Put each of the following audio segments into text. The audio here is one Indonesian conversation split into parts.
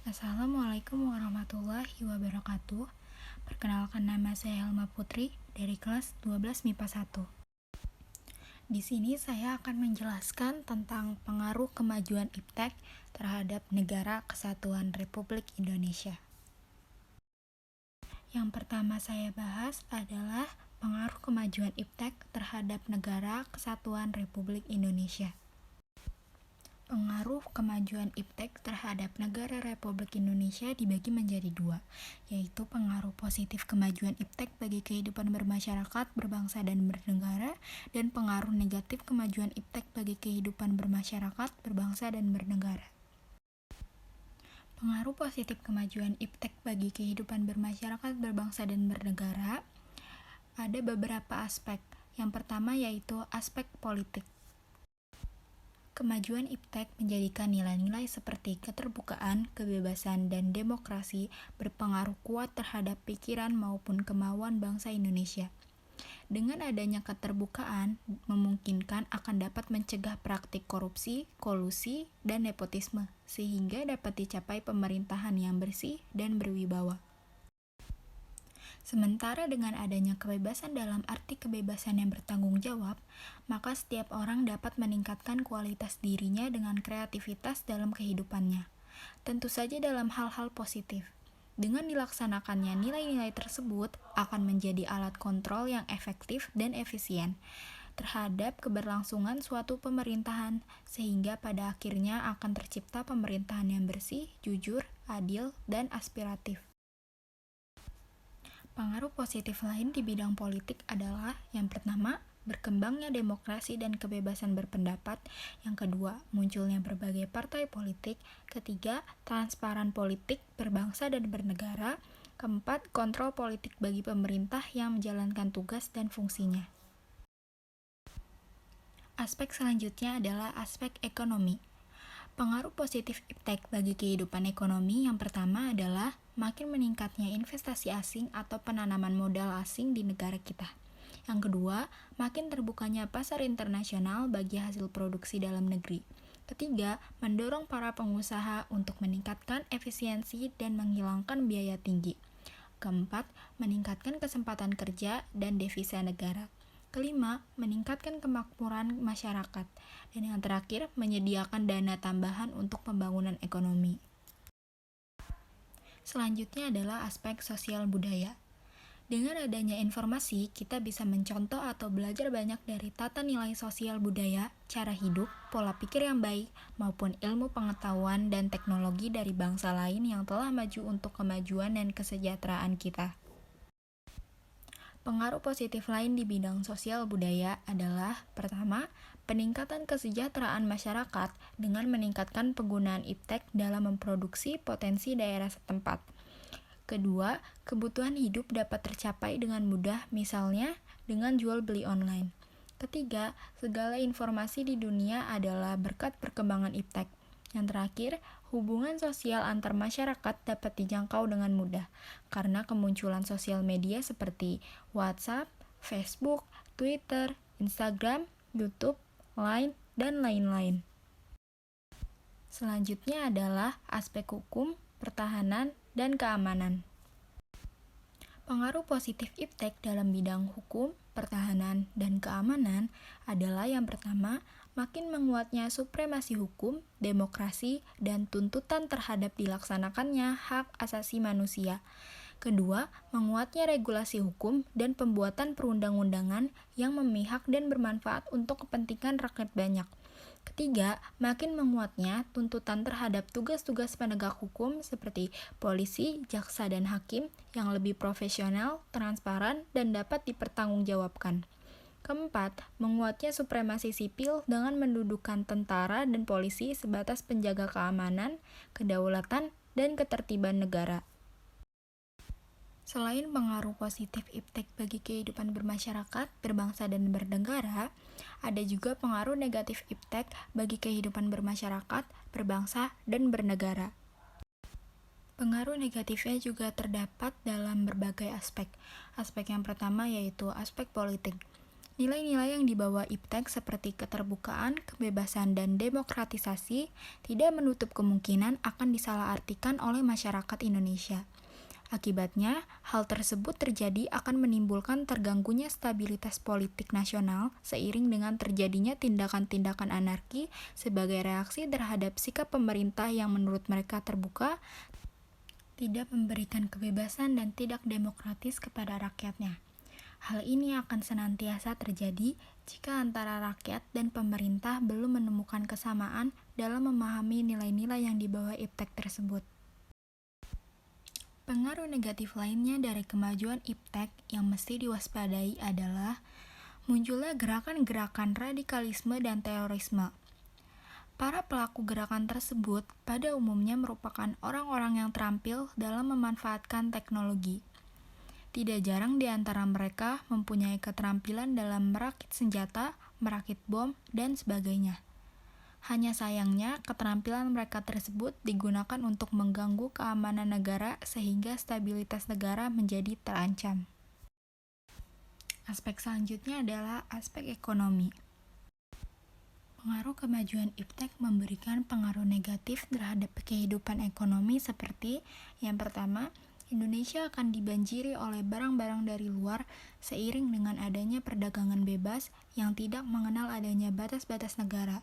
Assalamualaikum warahmatullahi wabarakatuh. Perkenalkan, nama saya Helma Putri dari kelas 12 MIPA 1. Di sini saya akan menjelaskan tentang pengaruh kemajuan iptek terhadap Negara Kesatuan Republik Indonesia. Yang pertama saya bahas adalah pengaruh kemajuan iptek terhadap Negara Kesatuan Republik Indonesia. Pengaruh kemajuan iptek terhadap negara Republik Indonesia dibagi menjadi dua, yaitu pengaruh positif kemajuan iptek bagi kehidupan bermasyarakat, berbangsa, dan bernegara, dan pengaruh negatif kemajuan iptek bagi kehidupan bermasyarakat, berbangsa, dan bernegara. Pengaruh positif kemajuan iptek bagi kehidupan bermasyarakat, berbangsa, dan bernegara ada beberapa aspek. Yang pertama yaitu aspek politik. Kemajuan iptek menjadikan nilai-nilai seperti keterbukaan, kebebasan, dan demokrasi berpengaruh kuat terhadap pikiran maupun kemauan bangsa Indonesia. Dengan adanya keterbukaan, memungkinkan akan dapat mencegah praktik korupsi, kolusi, dan nepotisme, sehingga dapat dicapai pemerintahan yang bersih dan berwibawa. Sementara dengan adanya kebebasan dalam arti kebebasan yang bertanggung jawab, maka setiap orang dapat meningkatkan kualitas dirinya dengan kreativitas dalam kehidupannya. Tentu saja dalam hal-hal positif. Dengan dilaksanakannya nilai-nilai tersebut akan menjadi alat kontrol yang efektif dan efisien terhadap keberlangsungan suatu pemerintahan, sehingga pada akhirnya akan tercipta pemerintahan yang bersih, jujur, adil, dan aspiratif. Pengaruh positif lain di bidang politik adalah yang pertama, berkembangnya demokrasi dan kebebasan berpendapat. Yang kedua, munculnya berbagai partai politik. Ketiga, transparan politik berbangsa dan bernegara. Keempat, kontrol politik bagi pemerintah yang menjalankan tugas dan fungsinya. Aspek selanjutnya adalah aspek ekonomi. Pengaruh positif iptek bagi kehidupan ekonomi yang pertama adalah makin meningkatnya investasi asing atau penanaman modal asing di negara kita. Yang kedua, makin terbukanya pasar internasional bagi hasil produksi dalam negeri. Ketiga, mendorong para pengusaha untuk meningkatkan efisiensi dan menghilangkan biaya tinggi. Keempat, meningkatkan kesempatan kerja dan devisa negara. Kelima, meningkatkan kemakmuran masyarakat. Dan yang terakhir, menyediakan dana tambahan untuk pembangunan ekonomi. Selanjutnya adalah aspek sosial budaya. Dengan adanya informasi, kita bisa mencontoh atau belajar banyak dari tata nilai sosial budaya, cara hidup, pola pikir yang baik, maupun ilmu pengetahuan dan teknologi dari bangsa lain yang telah maju untuk kemajuan dan kesejahteraan kita. Pengaruh positif lain di bidang sosial budaya adalah pertama, peningkatan kesejahteraan masyarakat dengan meningkatkan penggunaan iptek dalam memproduksi potensi daerah setempat. Kedua, kebutuhan hidup dapat tercapai dengan mudah, misalnya dengan jual beli online. Ketiga, segala informasi di dunia adalah berkat perkembangan iptek. Yang terakhir, hubungan sosial antar masyarakat dapat dijangkau dengan mudah karena kemunculan sosial media seperti WhatsApp, Facebook, Twitter, Instagram, YouTube, Line, dan lain-lain. Selanjutnya adalah aspek hukum, pertahanan, dan keamanan. Pengaruh positif iptek dalam bidang hukum, pertahanan, dan keamanan adalah yang pertama, makin menguatnya supremasi hukum, demokrasi, dan tuntutan terhadap dilaksanakannya hak asasi manusia. Kedua, menguatnya regulasi hukum dan pembuatan perundang-undangan yang memihak dan bermanfaat untuk kepentingan rakyat banyak. Ketiga, makin menguatnya tuntutan terhadap tugas-tugas penegak hukum seperti polisi, jaksa, dan hakim yang lebih profesional, transparan, dan dapat dipertanggungjawabkan. Keempat, menguatnya supremasi sipil dengan mendudukan tentara dan polisi sebatas penjaga keamanan, kedaulatan, dan ketertiban negara. Selain pengaruh positif iptek bagi kehidupan bermasyarakat, berbangsa, dan bernegara, ada juga pengaruh negatif iptek bagi kehidupan bermasyarakat, berbangsa, dan bernegara. Pengaruh negatifnya juga terdapat dalam berbagai aspek. Aspek yang pertama yaitu aspek politik. Nilai-nilai yang dibawa IPTEK seperti keterbukaan, kebebasan, dan demokratisasi tidak menutup kemungkinan akan disalahartikan oleh masyarakat Indonesia. Akibatnya, hal tersebut terjadi akan menimbulkan terganggunya stabilitas politik nasional seiring dengan terjadinya tindakan-tindakan anarki sebagai reaksi terhadap sikap pemerintah yang menurut mereka terbuka, tidak memberikan kebebasan dan tidak demokratis kepada rakyatnya. Hal ini akan senantiasa terjadi jika antara rakyat dan pemerintah belum menemukan kesamaan dalam memahami nilai-nilai yang dibawa IPTEK tersebut. Pengaruh negatif lainnya dari kemajuan IPTEK yang mesti diwaspadai adalah munculnya gerakan-gerakan radikalisme dan terorisme. Para pelaku gerakan tersebut pada umumnya merupakan orang-orang yang terampil dalam memanfaatkan teknologi. Tidak jarang di antara mereka mempunyai keterampilan dalam merakit senjata, merakit bom, dan sebagainya. Hanya sayangnya, keterampilan mereka tersebut digunakan untuk mengganggu keamanan negara sehingga stabilitas negara menjadi terancam. Aspek selanjutnya adalah aspek ekonomi. Pengaruh kemajuan IPTEK memberikan pengaruh negatif terhadap kehidupan ekonomi seperti yang pertama, Indonesia akan dibanjiri oleh barang-barang dari luar seiring dengan adanya perdagangan bebas yang tidak mengenal adanya batas-batas negara.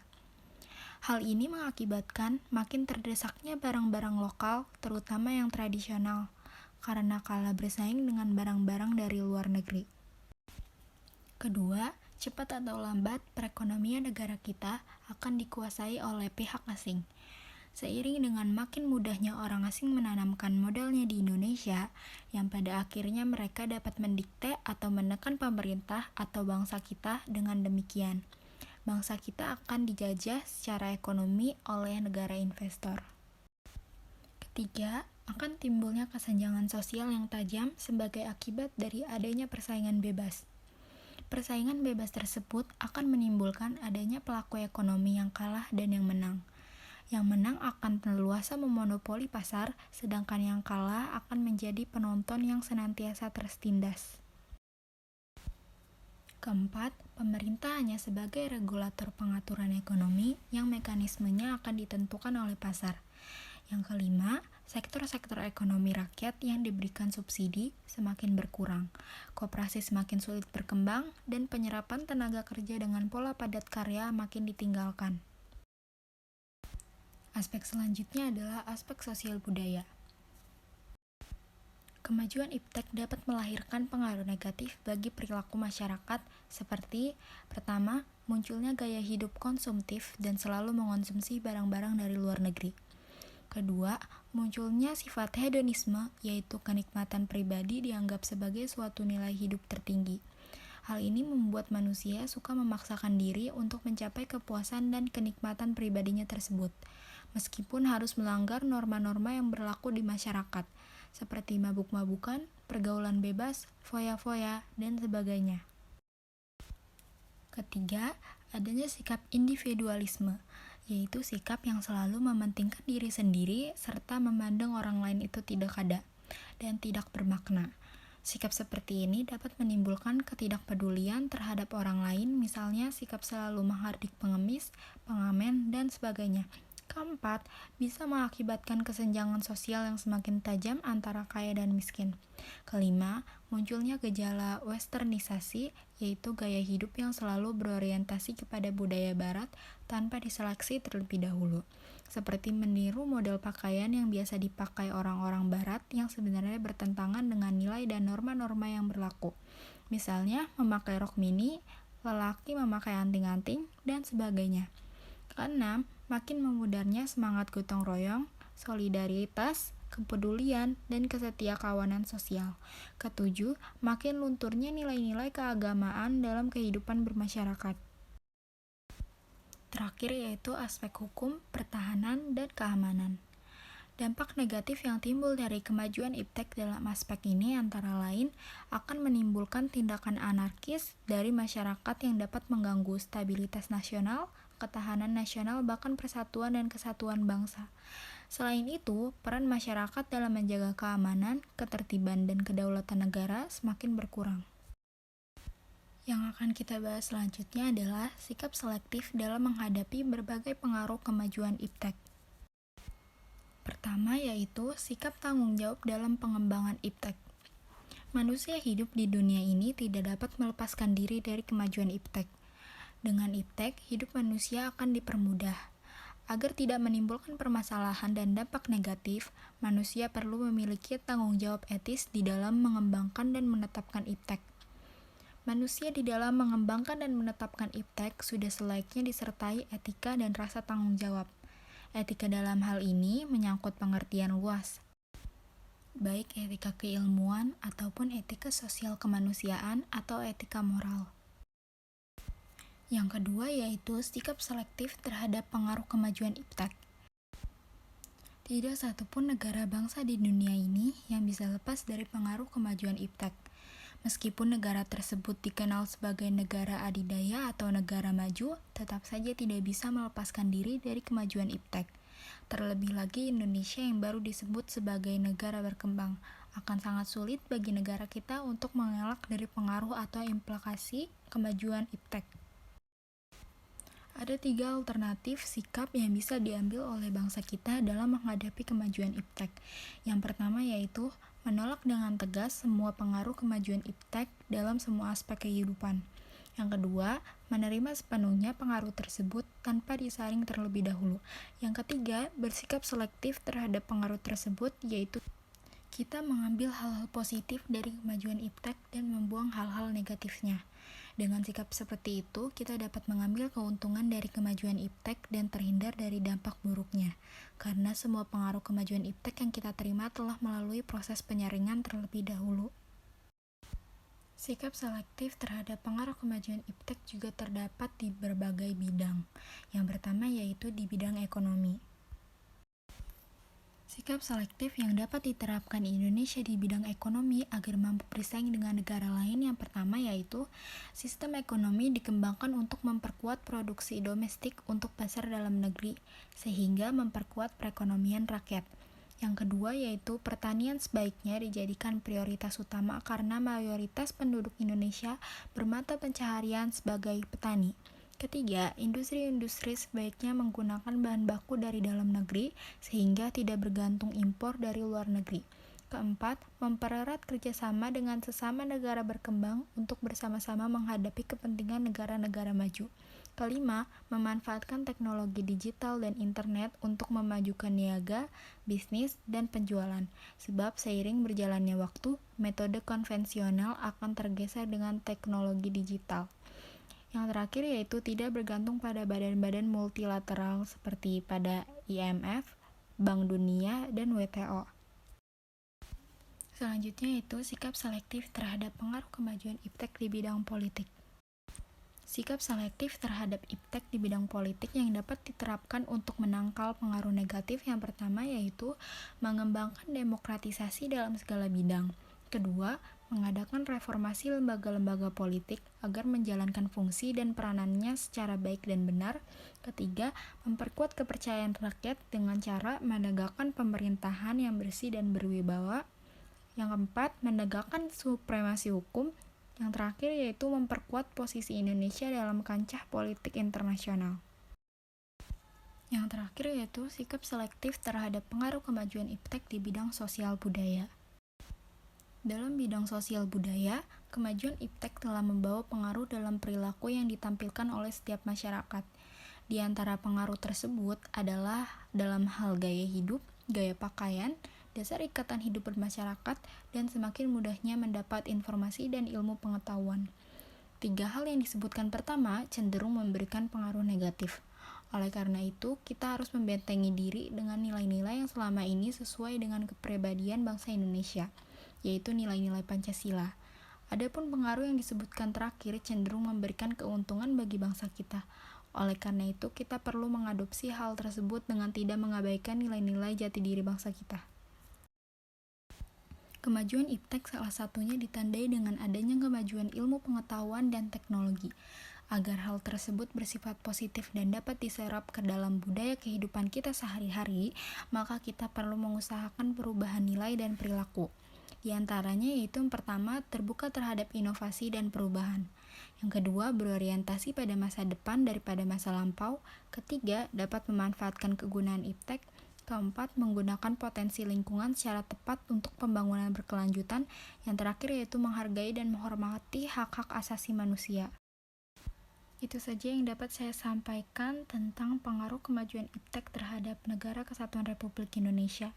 Hal ini mengakibatkan makin terdesaknya barang-barang lokal, terutama yang tradisional, karena kalah bersaing dengan barang-barang dari luar negeri. Kedua, cepat atau lambat perekonomian negara kita akan dikuasai oleh pihak asing. Seiring dengan makin mudahnya orang asing menanamkan modalnya di Indonesia, yang pada akhirnya mereka dapat mendikte atau menekan pemerintah atau bangsa kita dengan demikian. Bangsa kita akan dijajah secara ekonomi oleh negara investor. Ketiga, akan timbulnya kesenjangan sosial yang tajam sebagai akibat dari adanya persaingan bebas. Persaingan bebas tersebut akan menimbulkan adanya pelaku ekonomi yang kalah dan yang menang. Yang menang akan leluasa memonopoli pasar, sedangkan yang kalah akan menjadi penonton yang senantiasa tertindas. Keempat, pemerintah hanya sebagai regulator pengaturan ekonomi yang mekanismenya akan ditentukan oleh pasar. Yang kelima, sektor-sektor ekonomi rakyat yang diberikan subsidi semakin berkurang, koperasi semakin sulit berkembang, dan penyerapan tenaga kerja dengan pola padat karya makin ditinggalkan. Aspek selanjutnya adalah aspek sosial budaya. Kemajuan IPTEK dapat melahirkan pengaruh negatif bagi perilaku masyarakat seperti pertama, munculnya gaya hidup konsumtif dan selalu mengonsumsi barang-barang dari luar negeri. Kedua, munculnya sifat hedonisme, yaitu kenikmatan pribadi dianggap sebagai suatu nilai hidup tertinggi. Hal ini membuat manusia suka memaksakan diri untuk mencapai kepuasan dan kenikmatan pribadinya tersebut, meskipun harus melanggar norma-norma yang berlaku di masyarakat, seperti mabuk-mabukan, pergaulan bebas, foya-foya, dan sebagainya. Ketiga, adanya sikap individualisme, yaitu sikap yang selalu mementingkan diri sendiri serta memandang orang lain itu tidak ada dan tidak bermakna. Sikap seperti ini dapat menimbulkan ketidakpedulian terhadap orang lain, misalnya sikap selalu menghardik pengemis, pengamen, dan sebagainya. Keempat, bisa mengakibatkan kesenjangan sosial yang semakin tajam antara kaya dan miskin. Kelima, munculnya gejala westernisasi, yaitu gaya hidup yang selalu berorientasi kepada budaya barat tanpa diseleksi terlebih dahulu, seperti meniru model pakaian yang biasa dipakai orang-orang barat yang sebenarnya bertentangan dengan nilai dan norma-norma yang berlaku. Misalnya, memakai rok mini, lelaki memakai anting-anting, dan sebagainya. Keenam, makin memudarnya semangat gotong royong, solidaritas, kepedulian, dan kesetiakawanan sosial. Ketujuh, makin lunturnya nilai-nilai keagamaan dalam kehidupan bermasyarakat. Terakhir yaitu aspek hukum, pertahanan, dan keamanan. Dampak negatif yang timbul dari kemajuan IPTEK dalam aspek ini antara lain akan menimbulkan tindakan anarkis dari masyarakat yang dapat mengganggu stabilitas nasional, ketahanan nasional, bahkan persatuan dan kesatuan bangsa. Selain itu, peran masyarakat dalam menjaga keamanan, ketertiban, dan kedaulatan negara semakin berkurang. Yang akan kita bahas selanjutnya adalah sikap selektif dalam menghadapi berbagai pengaruh kemajuan iptek. Pertama yaitu sikap tanggung jawab dalam pengembangan iptek. Manusia hidup di dunia ini tidak dapat melepaskan diri dari kemajuan iptek. Dengan iptek, hidup manusia akan dipermudah. Agar tidak menimbulkan permasalahan dan dampak negatif, manusia perlu memiliki tanggung jawab etis di dalam mengembangkan dan menetapkan iptek. Manusia di dalam mengembangkan dan menetapkan iptek sudah selayaknya disertai etika dan rasa tanggung jawab. Etika dalam hal ini menyangkut pengertian luas, baik etika keilmuan ataupun etika sosial kemanusiaan atau etika moral. Yang kedua yaitu sikap selektif terhadap pengaruh kemajuan iptek. Tidak satupun negara bangsa di dunia ini yang bisa lepas dari pengaruh kemajuan iptek. Meskipun negara tersebut dikenal sebagai negara adidaya atau negara maju, tetap saja tidak bisa melepaskan diri dari kemajuan iptek. Terlebih lagi Indonesia yang baru disebut sebagai negara berkembang. Akan sangat sulit bagi negara kita untuk mengelak dari pengaruh atau implikasi kemajuan iptek. Ada 3 alternatif sikap yang bisa diambil oleh bangsa kita dalam menghadapi kemajuan iptek. Yang pertama yaitu menolak dengan tegas semua pengaruh kemajuan iptek dalam semua aspek kehidupan. Yang kedua, menerima sepenuhnya pengaruh tersebut tanpa disaring terlebih dahulu. Yang ketiga, bersikap selektif terhadap pengaruh tersebut, yaitu kita mengambil hal-hal positif dari kemajuan iptek dan membuang hal-hal negatifnya. Dengan sikap seperti itu, kita dapat mengambil keuntungan dari kemajuan iptek dan terhindar dari dampak buruknya. Karena semua pengaruh kemajuan iptek yang kita terima telah melalui proses penyaringan terlebih dahulu. Sikap selektif terhadap pengaruh kemajuan iptek juga terdapat di berbagai bidang. Yang pertama yaitu di bidang ekonomi. Sikap selektif yang dapat diterapkan di Indonesia di bidang ekonomi agar mampu bersaing dengan negara lain yang pertama yaitu sistem ekonomi dikembangkan untuk memperkuat produksi domestik untuk pasar dalam negeri sehingga memperkuat perekonomian rakyat. Yang kedua yaitu pertanian sebaiknya dijadikan prioritas utama karena mayoritas penduduk Indonesia bermata pencaharian sebagai petani. Ketiga, industri-industri sebaiknya menggunakan bahan baku dari dalam negeri sehingga tidak bergantung impor dari luar negeri. Keempat, mempererat kerjasama dengan sesama negara berkembang untuk bersama-sama menghadapi kepentingan negara-negara maju. Kelima, memanfaatkan teknologi digital dan internet untuk memajukan niaga, bisnis, dan penjualan. Sebab seiring berjalannya waktu, metode konvensional akan tergeser dengan teknologi digital. Yang terakhir yaitu tidak bergantung pada badan-badan multilateral seperti pada IMF, Bank Dunia, dan WTO. Selanjutnya yaitu sikap selektif terhadap pengaruh kemajuan iptek di bidang politik. Sikap selektif terhadap iptek di bidang politik yang dapat diterapkan untuk menangkal pengaruh negatif yang pertama yaitu mengembangkan demokratisasi dalam segala bidang. Kedua, mengadakan reformasi lembaga-lembaga politik agar menjalankan fungsi dan peranannya secara baik dan benar. Ketiga, memperkuat kepercayaan rakyat dengan cara menegakkan pemerintahan yang bersih dan berwibawa. Yang keempat, menegakkan supremasi hukum. Yang terakhir yaitu memperkuat posisi Indonesia dalam kancah politik internasional. Yang terakhir yaitu sikap selektif terhadap pengaruh kemajuan iptek di bidang sosial budaya. Dalam bidang sosial budaya, kemajuan iptek telah membawa pengaruh dalam perilaku yang ditampilkan oleh setiap masyarakat. Di antara pengaruh tersebut adalah dalam hal gaya hidup, gaya pakaian, dasar ikatan hidup bermasyarakat, dan semakin mudahnya mendapat informasi dan ilmu pengetahuan. 3 hal yang disebutkan pertama cenderung memberikan pengaruh negatif. Oleh karena itu, kita harus membentengi diri dengan nilai-nilai yang selama ini sesuai dengan kepribadian bangsa Indonesia, yaitu nilai-nilai Pancasila. Adapun pengaruh yang disebutkan terakhir cenderung memberikan keuntungan bagi bangsa kita. Oleh karena itu, kita perlu mengadopsi hal tersebut dengan tidak mengabaikan nilai-nilai jati diri bangsa kita. Kemajuan iptek salah satunya ditandai dengan adanya kemajuan ilmu pengetahuan dan teknologi. Agar hal tersebut bersifat positif dan dapat diserap ke dalam budaya kehidupan kita sehari-hari, maka kita perlu mengusahakan perubahan nilai dan perilaku. Di antaranya yaitu yang pertama, terbuka terhadap inovasi dan perubahan. Yang kedua, berorientasi pada masa depan daripada masa lampau. Ketiga, dapat memanfaatkan kegunaan iptek. Keempat, menggunakan potensi lingkungan secara tepat untuk pembangunan berkelanjutan. Yang terakhir yaitu menghargai dan menghormati hak-hak asasi manusia. Itu saja yang dapat saya sampaikan tentang pengaruh kemajuan iptek terhadap Negara Kesatuan Republik Indonesia.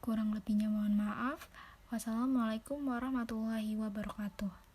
Kurang lebihnya mohon maaf. Wassalamualaikum warahmatullahi wabarakatuh.